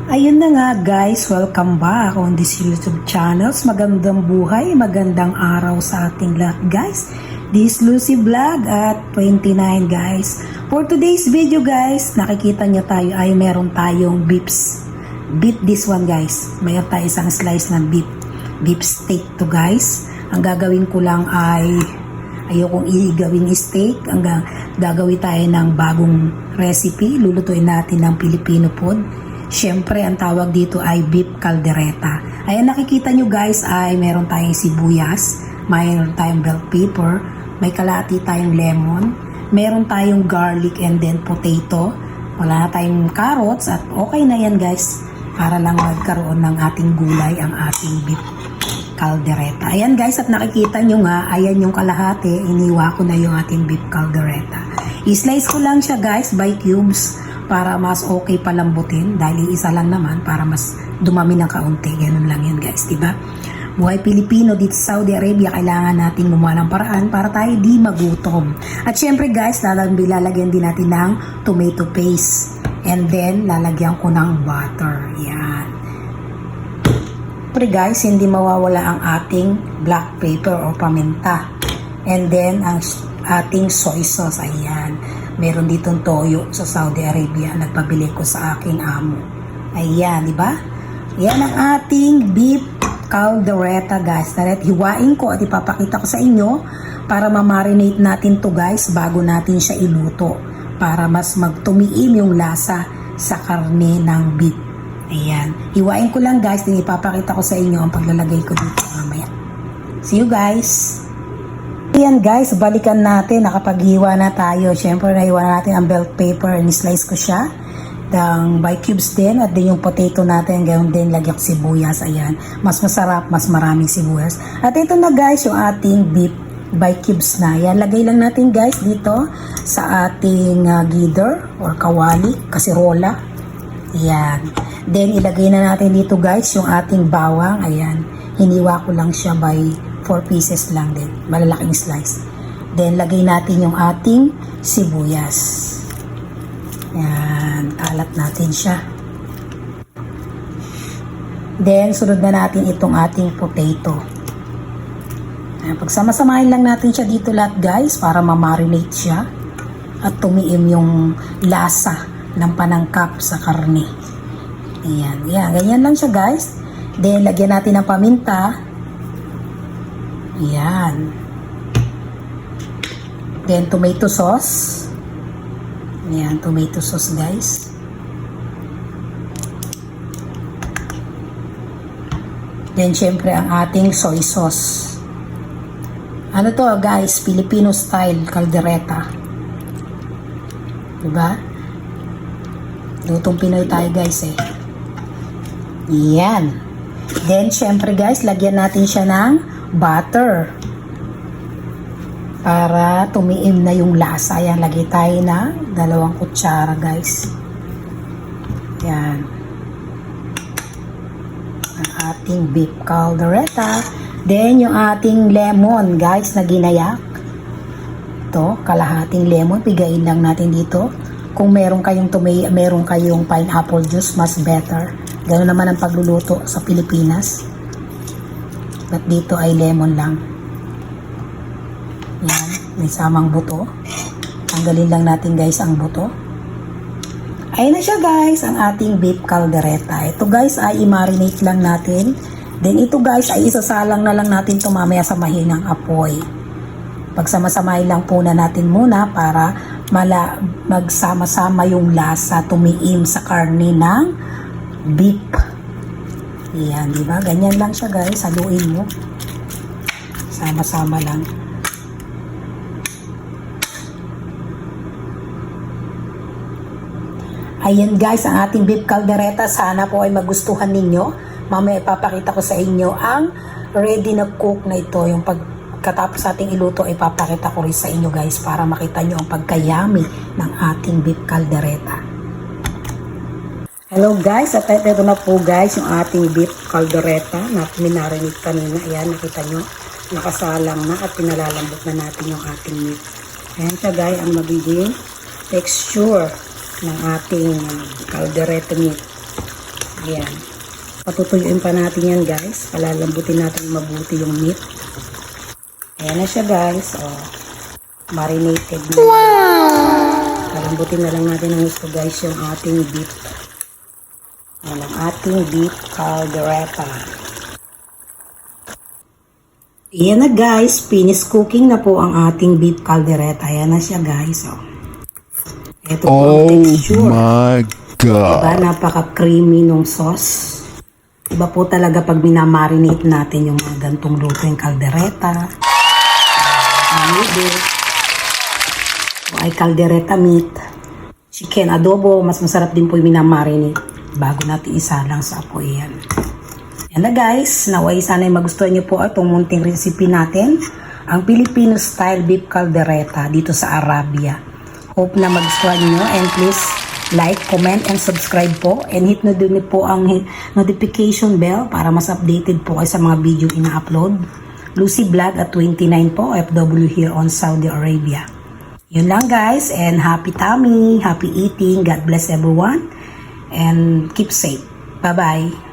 Ayun na nga guys, welcome back on this YouTube channels. Magandang buhay, magandang araw sa ating lahat guys. This Lucy Vlog at 29 guys. For today's video guys, nakikita nyo tayo ay meron tayong beefs. Beef this one guys. Mayroon tayo isang slice ng beef steak to guys. Ang gagawin ko lang ay ayokong igawing steak. Ang gagawin tayo ng bagong recipe. Lulutuin natin ng Filipino food. Siyempre, ang tawag dito ay beef caldereta. Ayan, nakikita nyo guys ay meron tayong sibuyas, mayroon tayong bell pepper, may kalahati tayong lemon, meron tayong garlic and then potato. Wala na tayong carrots at okay na yan guys para lang magkaroon ng ating gulay ang ating beef caldereta. Ayan guys, at nakikita nyo nga, ayan yung kalahati, iniwa ko na yung ating beef caldereta. I-slice ko lang siya guys by cubes para mas okay palambutin dahil isa lang naman para mas dumami ng kaunti. Ganun lang yun guys, diba? Buhay Pilipino dito sa Saudi Arabia, kailangan nating gumawa ng paraan para tayo di magutom. At syempre guys, lalagyan din natin ng tomato paste. And then, lalagyan ko ng butter. Yan. Pero guys, hindi mawawala ang ating black pepper o paminta. And then, ang ating soy sauce. Ayan. Meron ditong toyo sa Saudi Arabia. Nagpabili ko sa aking amo. Ayan, di ba? Yan ang ating beef caldereta, guys. Taret, hiwain ko at ipapakita ko sa inyo para ma-marinate natin to guys, bago natin siya iluto. Para mas magtumiim yung lasa sa karne ng beef. Ayan. Hiwain ko lang, guys. Din ipapakita ko sa inyo ang paglalagay ko dito mamaya. See you, guys! Ayan guys, balikan natin, nakapaghiwa na tayo. Siyempre, nahiwa na natin ang bell pepper, ni-slice ko siya ng by cubes din, at din yung potato natin, gayon din, lagyan ko sibuyas. Ayan, mas masarap, mas maraming sibuyas. At ito na guys, yung ating beef by cubes na. Ayan, lagay lang natin guys dito sa ating gither or kawali, kasirola. Ayan, then ilagay na natin dito guys yung ating bawang. Ayan, hiniwa ko lang siya by 4 pieces lang din, malalaking slice. Then, lagay natin yung ating sibuyas. Yan, kalat natin siya. Then, sunod na natin itong ating potato. Yan, pagsama-samahin lang natin siya dito lahat guys, para ma-marinate siya at tumiim yung lasa ng panangkap sa karne. Ayan, yan, ganyan lang siya guys. Then, lagyan natin ng paminta. Ayan. Then, tomato sauce. Ayan, tomato sauce, guys. Then, syempre, ang ating soy sauce. Ano to, guys? Filipino style caldereta. Diba? Lutong Pinoy tayo, guys, eh. Ayan. Then, syempre, guys, lagyan natin siya ng butter para tumiim na yung lasa. Ayan, lagay tayo na 2 kutsara guys. Yan ang ating beef caldereta. Then yung ating lemon guys na ginayak, ito, kalahating lemon, pigain lang natin dito. Kung meron kayong meron kayong pineapple juice, mas better. Ganoon naman ang pagluluto sa Pilipinas. At dito ay lemon lang. Yan, may samang buto. Tanggalin lang natin guys ang buto. Ayun na siya guys, ang ating beef caldereta. Ito guys ay i-marinate lang natin. Then ito guys ay isasalang na lang natin ito mamaya sa mahinang apoy. Pagsama-samahin lang po na natin muna para magsama-sama yung lasa, tumiim sa karne ng beef. Ayan, diba? Ganyan lang siya guys. Haluin mo. Sama-sama lang. Ayan guys, ang ating beef caldereta. Sana po ay magustuhan ninyo. Mamaya ipapakita ko sa inyo ang ready na cook na ito. Yung pagkatapos ating iluto, ipapakita ko rin sa inyo guys para makita nyo ang pagkayami ng ating beef caldereta. Hello guys, at ito na po guys yung ating beef caldereta na minarinate kanina. Ayan, nakita nyo, nakasalang na at pinalalambot na natin yung ating meat. Ayan siya guys, ang magiging texture ng ating caldereta meat. Ayan. Patutuyuin pa natin yan guys. Palalambutin natin mabuti yung meat. Ayan na siya guys. Oh, marinated na. Wow! Palambutin na lang natin ng gusto guys yung ating beef. Ayan ang ating beef caldereta. Ayan na guys. Finish cooking na po ang ating beef caldereta. Ayan na siya guys. Oh. Ito po ang texture. Oh my God. Diba? Napaka-creamy nung sauce. Iba po talaga pag minamarinate natin yung mga gantong luto yung caldereta. O ay caldereta meat. Chicken adobo. Mas masarap din po yung minamarinate bago natin isalang sa apoy yan. Yan na guys. Naway sana'y magustuhan nyo po itong munting recipe natin. Ang Filipino style beef caldereta dito sa Arabia. Hope na magustuhan nyo and please like, comment, and subscribe po. And hit na din po ang notification bell para mas updated po kayo sa mga video ina-upload. Lucy Vlog at 29 po, FW here on Saudi Arabia. Yun lang guys, and happy tummy, happy eating. God bless everyone, and keep safe. Bye-bye.